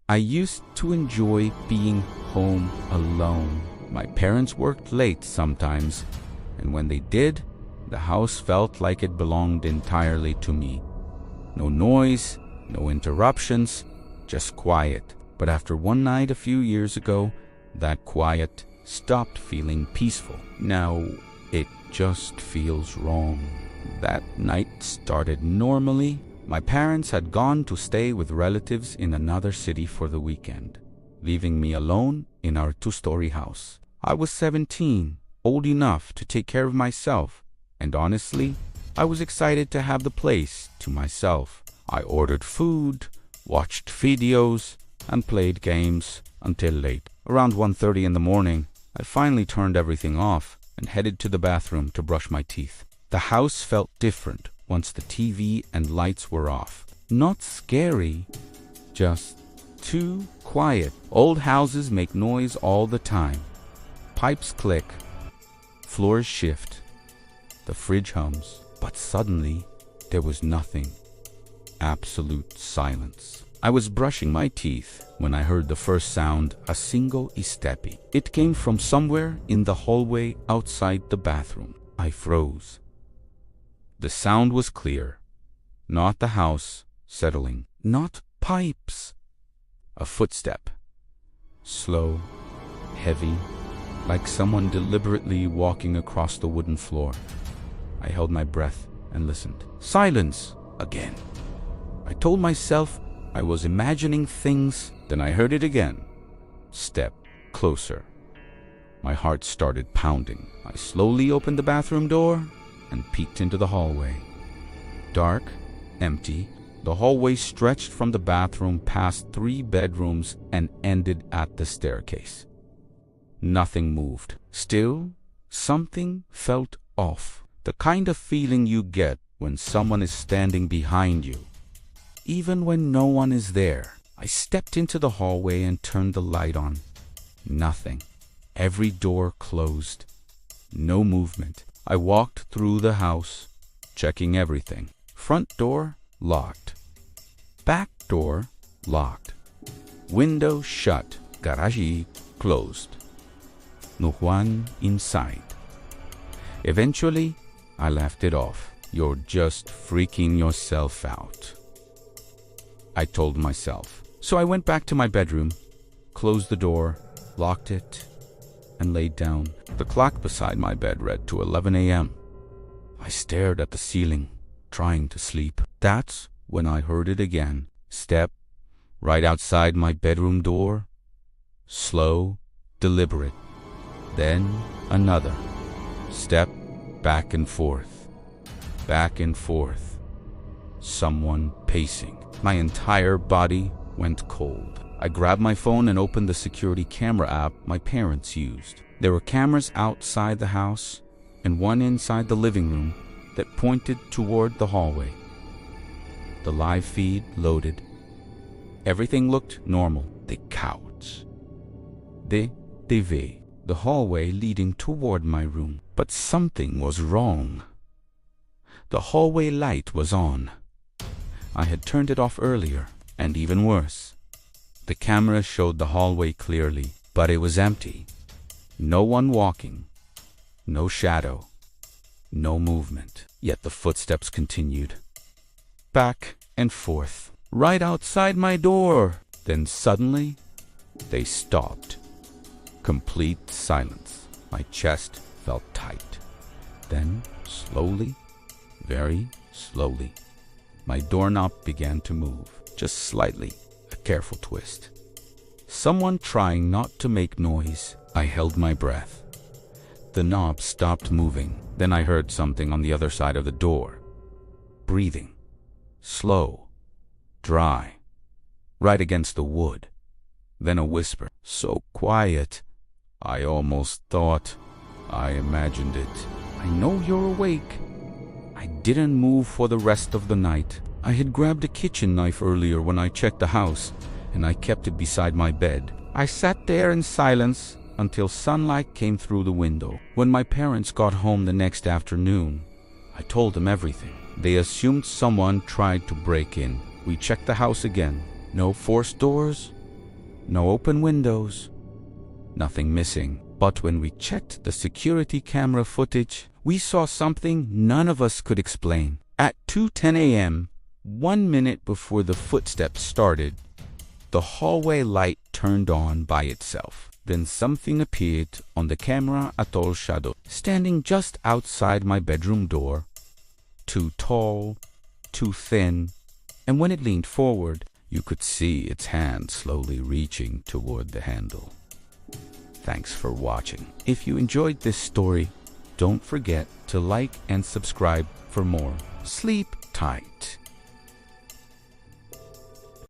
I used to enjoy being home alone. My parents worked late sometimes, and when they did, the house felt like it belonged entirely to me. No noise, no interruptions, just quiet. But after one night a few years ago, that quiet stopped feeling peaceful. Now it just feels wrong. That night started normally. My parents had gone to stay with relatives in another city for the weekend, leaving me alone in our two-story house. I was 17, old enough to take care of myself, and honestly, I was excited to have the place to myself. I ordered food, watched videos, and played games until late. Around 1:30 in the morning, I finally turned everything off and headed to the bathroom to brush my teeth. The house felt different once the TV and lights were off. Not scary, just too quiet. Old houses make noise all the time. Pipes click, floors shift, the fridge hums. But suddenly, there was nothing. Absolute silence. I was brushing my teeth when I heard the first sound, a single istepi. It came from somewhere in the hallway outside the bathroom. I froze. The sound was clear. Not the house settling. Not pipes. A footstep. Slow, heavy, like someone deliberately walking across the wooden floor. I held my breath and listened. Silence again. I told myself I was imagining things, then I heard it again. Step closer. My heart started pounding. I slowly opened the bathroom door and peeked into the hallway. Dark, empty, the hallway stretched from the bathroom past 3 bedrooms and ended at the staircase. Nothing moved. Still, something felt off. The kind of feeling you get when someone is standing behind you, even when no one is there. I stepped into the hallway and turned the light on. Nothing. Every door closed. No movement. I walked through the house, checking everything. Front door locked. Back door locked. Window shut. Garage closed. No one inside. Eventually, I laughed it off. You're just freaking yourself out, I told myself. So I went back to my bedroom, closed the door, locked it, and laid down. The clock beside my bed read to 11 a.m. I stared at the ceiling, trying to sleep. That's when I heard it again. Step right outside my bedroom door. Slow, deliberate. Then another. Step back and forth. Back and forth. Someone pacing. My entire body went cold. I grabbed my phone and opened the security camera app my parents used. There were cameras outside the house and one inside the living room that pointed toward the hallway. The live feed loaded. Everything looked normal. The couch. The TV. The hallway leading toward my room. But something was wrong. The hallway light was on. I had turned it off earlier, and even worse, the camera showed the hallway clearly, but it was empty. No one walking, no shadow, no movement. Yet the footsteps continued, back and forth, right outside my door. Then suddenly, they stopped. Complete silence. My chest felt tight. Then, slowly, very slowly, my doorknob began to move, just slightly, a careful twist. Someone trying not to make noise. I held my breath. The knob stopped moving. Then I heard something on the other side of the door. Breathing. Slow. Dry. Right against the wood. Then a whisper. So quiet. I almost thought I imagined it. I know you're awake. I didn't move for the rest of the night. I had grabbed a kitchen knife earlier when I checked the house, and I kept it beside my bed. I sat there in silence until sunlight came through the window. When my parents got home the next afternoon, I told them everything. They assumed someone tried to break in. We checked the house again. No forced doors, No open windows, nothing missing. But when we checked the security camera footage, we saw something none of us could explain. At 2:10 a.m., 1 minute before the footsteps started, the hallway light turned on by itself. Then something appeared on the camera, a tall shadow, standing just outside my bedroom door. Too tall, too thin, and when it leaned forward, you could see its hand slowly reaching toward the handle. Thanks for watching. If you enjoyed this story, don't forget to like and subscribe for more. Sleep tight.